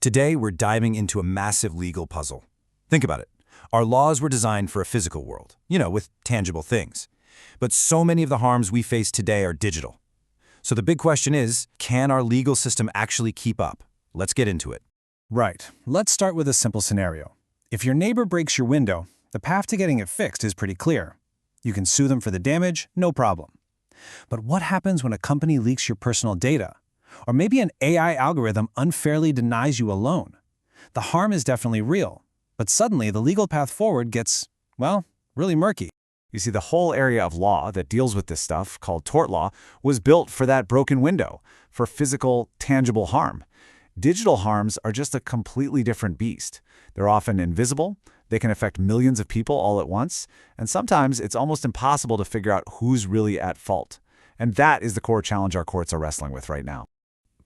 Today, we're diving into a massive legal puzzle. Think about it. Our laws were designed for a physical world, with tangible things. But so many of the harms we face today are digital. So the big question is, can our legal system actually keep up? Let's get into it. Right. Let's start with a simple scenario. If your neighbor breaks your window, the path to getting it fixed is pretty clear. You can sue them for the damage, no problem. But what happens when a company leaks your personal data? Or maybe an AI algorithm unfairly denies you a loan? The harm is definitely real, but suddenly the legal path forward gets, really murky. You see, the whole area of law that deals with this stuff, called tort law, was built for that broken window, for physical, tangible harm. Digital harms are just a completely different beast. They're often invisible, they can affect millions of people all at once, and sometimes it's almost impossible to figure out who's really at fault. And that is the core challenge our courts are wrestling with right now.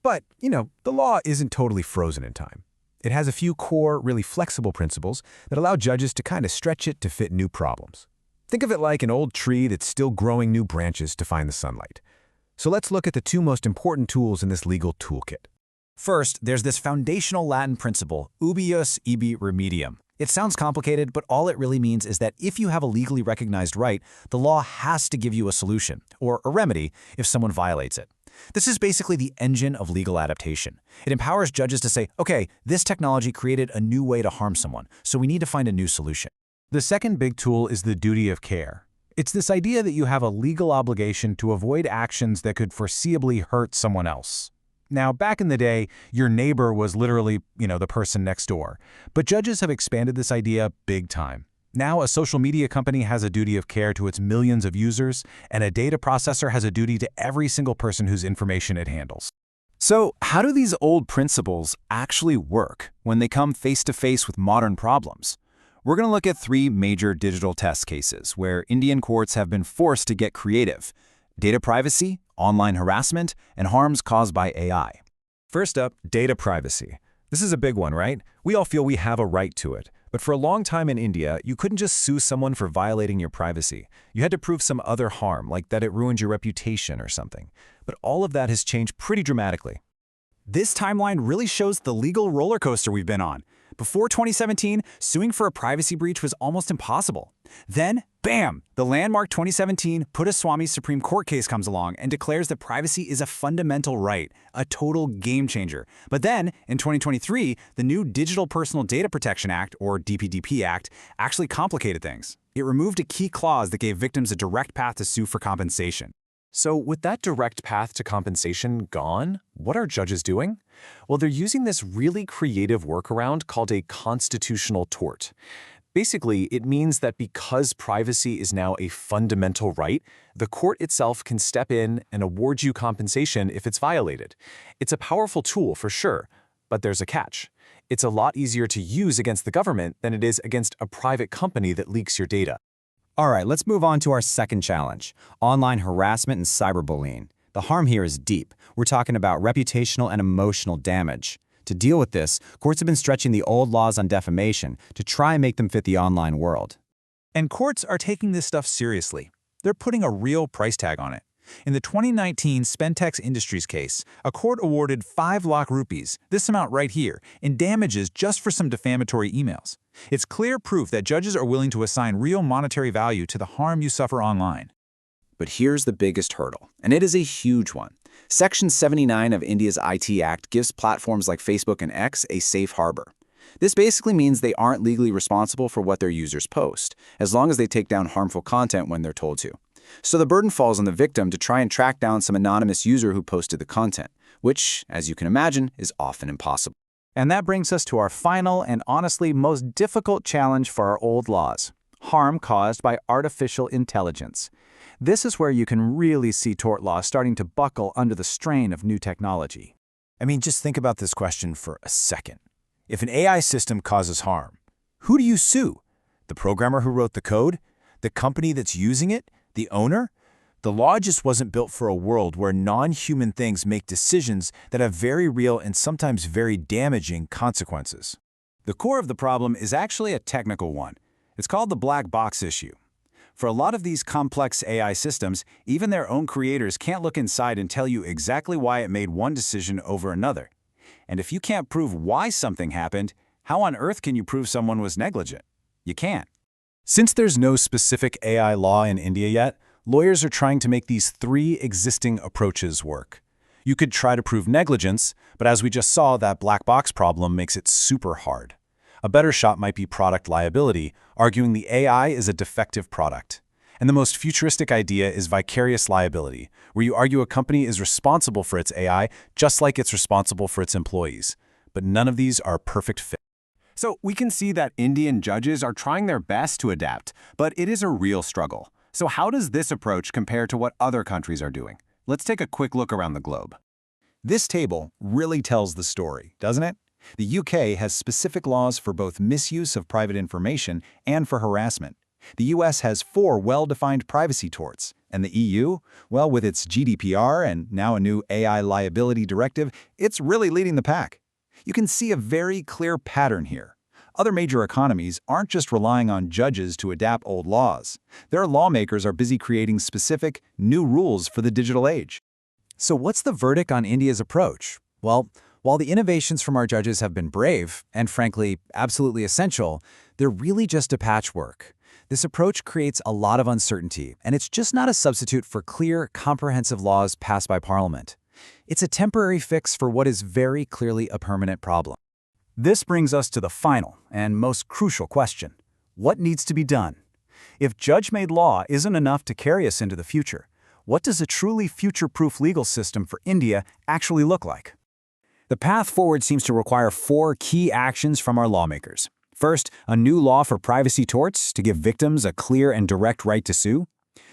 But, the law isn't totally frozen in time. It has a few core, really flexible principles that allow judges to kind of stretch it to fit new problems. Think of it like an old tree that's still growing new branches to find the sunlight. So let's look at the two most important tools in this legal toolkit. First, there's this foundational Latin principle, ubi ius ibi remedium. It sounds complicated, but all it really means is that if you have a legally recognized right, the law has to give you a solution, or a remedy, if someone violates it. This is basically the engine of legal adaptation. It empowers judges to say, okay, this technology created a new way to harm someone, so we need to find a new solution. The second big tool is the duty of care. It's this idea that you have a legal obligation to avoid actions that could foreseeably hurt someone else. Now, back in the day, your neighbor was literally, the person next door. But judges have expanded this idea big time. Now, a social media company has a duty of care to its millions of users, and a data processor has a duty to every single person whose information it handles. So, how do these old principles actually work when they come face-to-face with modern problems? We're going to look at three major digital test cases where Indian courts have been forced to get creative: data privacy, online harassment, and harms caused by AI. First up, data privacy. This is a big one, right? We all feel we have a right to it. But for a long time in India, you couldn't just sue someone for violating your privacy. You had to prove some other harm, like that it ruined your reputation or something. But all of that has changed pretty dramatically. This timeline really shows the legal roller coaster we've been on. Before 2017, suing for a privacy breach was almost impossible. Then, bam! The landmark 2017 Puddaswamy Supreme Court case comes along and declares that privacy is a fundamental right, a total game changer. But then, in 2023, the new Digital Personal Data Protection Act, or DPDP Act, actually complicated things. It removed a key clause that gave victims a direct path to sue for compensation. So with that direct path to compensation gone, what are judges doing? Well, they're using this really creative workaround called a constitutional tort. Basically, it means that because privacy is now a fundamental right, the court itself can step in and award you compensation if it's violated. It's a powerful tool for sure, but there's a catch. It's a lot easier to use against the government than it is against a private company that leaks your data. All right, let's move on to our second challenge: online harassment and cyberbullying. The harm here is deep. We're talking about reputational and emotional damage. To deal with this, courts have been stretching the old laws on defamation to try and make them fit the online world. And courts are taking this stuff seriously. They're putting a real price tag on it. In the 2019 Spentex Industries case, a court awarded 5 lakh rupees, this amount right here, in damages just for some defamatory emails. It's clear proof that judges are willing to assign real monetary value to the harm you suffer online. But here's the biggest hurdle, and it is a huge one. Section 79 of India's IT Act gives platforms like Facebook and X a safe harbor. This basically means they aren't legally responsible for what their users post, as long as they take down harmful content when they're told to. So the burden falls on the victim to try and track down some anonymous user who posted the content, which, as you can imagine, is often impossible. And that brings us to our final and honestly most difficult challenge for our old laws: harm caused by artificial intelligence. This is where you can really see tort law starting to buckle under the strain of new technology. Just think about this question for a second. If an AI system causes harm, who do you sue? The programmer who wrote the code? The company that's using it? The owner? The law just wasn't built for a world where non-human things make decisions that have very real and sometimes very damaging consequences. The core of the problem is actually a technical one. It's called the black box issue. For a lot of these complex AI systems, even their own creators can't look inside and tell you exactly why it made one decision over another. And if you can't prove why something happened, how on earth can you prove someone was negligent? You can't. Since there's no specific AI law in India yet, lawyers are trying to make these three existing approaches work. You could try to prove negligence, but as we just saw, that black box problem makes it super hard. A better shot might be product liability, arguing the AI is a defective product. And the most futuristic idea is vicarious liability, where you argue a company is responsible for its AI just like it's responsible for its employees. But none of these are perfect fits. So we can see that Indian judges are trying their best to adapt, but it is a real struggle. So how does this approach compare to what other countries are doing? Let's take a quick look around the globe. This table really tells the story, doesn't it? The UK has specific laws for both misuse of private information and for harassment. The US has 4 well-defined privacy torts, and the EU, well, with its GDPR and now a new AI liability directive, it's really leading the pack. You can see a very clear pattern here. Other major economies aren't just relying on judges to adapt old laws. Their lawmakers are busy creating specific, new rules for the digital age. So what's the verdict on India's approach? Well, while the innovations from our judges have been brave and, frankly, absolutely essential, they're really just a patchwork. This approach creates a lot of uncertainty, and it's just not a substitute for clear, comprehensive laws passed by Parliament. It's a temporary fix for what is very clearly a permanent problem. This brings us to the final and most crucial question. What needs to be done? If judge-made law isn't enough to carry us into the future, what does a truly future-proof legal system for India actually look like? The path forward seems to require 4 key actions from our lawmakers. First, a new law for privacy torts to give victims a clear and direct right to sue.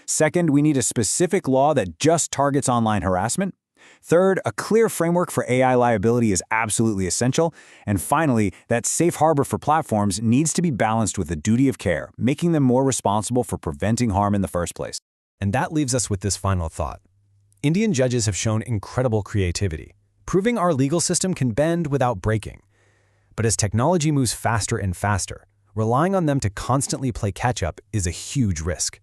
Second, we need a specific law that just targets online harassment. Third, a clear framework for AI liability is absolutely essential. And finally, that safe harbor for platforms needs to be balanced with a duty of care, making them more responsible for preventing harm in the first place. And that leaves us with this final thought. Indian judges have shown incredible creativity, proving our legal system can bend without breaking. But as technology moves faster and faster, relying on them to constantly play catch-up is a huge risk.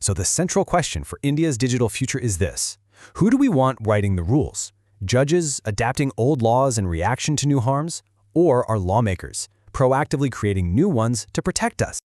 So the central question for India's digital future is this: who do we want writing the rules? Judges adapting old laws in reaction to new harms? Or are lawmakers proactively creating new ones to protect us?